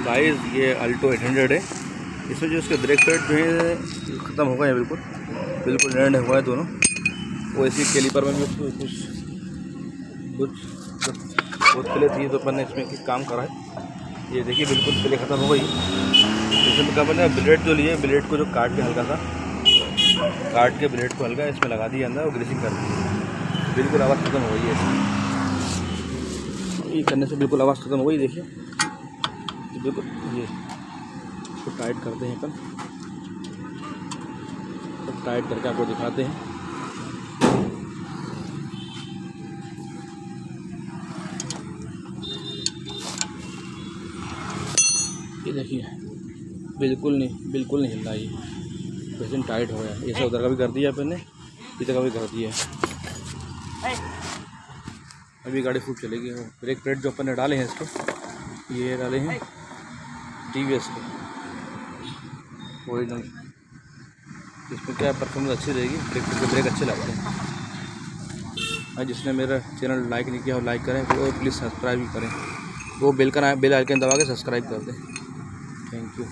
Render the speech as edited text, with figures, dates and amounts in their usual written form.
Guys ये Alto 800 है। इसमें जो इसके ब्रेक पैड जो है ख़त्म हो गए हैं, बिल्कुल रेंड हुआ है दोनों। वो इसी कैलिपर में भी कुछ प्ले थी तो अपन ने इसमें काम करा है। ये देखिए बिल्कुल प्ले ख़त्म हो गई। इसमें क्या बना, ब्लेड जो लिए, ब्लेड को जो काट के हल्का सा ब्लेड को हल्का इसमें लगा दिया अंदर और ग्रीसिंग कर दी। बिल्कुल आवाज़ ख़त्म हो गई है इसमें। ये करने से बिल्कुल आवाज़ ख़त्म हो गई। देखिए बिल्कुल ये इसको टाइट करते हैं अपन, तो टाइट करके आपको दिखाते हैं। ये देखिए बिल्कुल नहीं हिल रहा। ये वैसे टाइट हो गया। ये सब उधर का भी कर दिया अपन ने, इधर का भी कर दिया। अभी गाड़ी खूब चलेगी। ब्रेक पैड जो अपन ने डाले हैं इसके, ये डाले हैं TVS के ओरिजिनल। इसमें क्या परफॉर्मेंस अच्छी रहेगी, ब्रेक अच्छे लगते हैं। और जिसने मेरा चैनल लाइक नहीं किया हो लाइक करें और प्लीज़ सब्सक्राइब भी करें। वो बेल आइकन दबा के सब्सक्राइब कर दें। Thank you.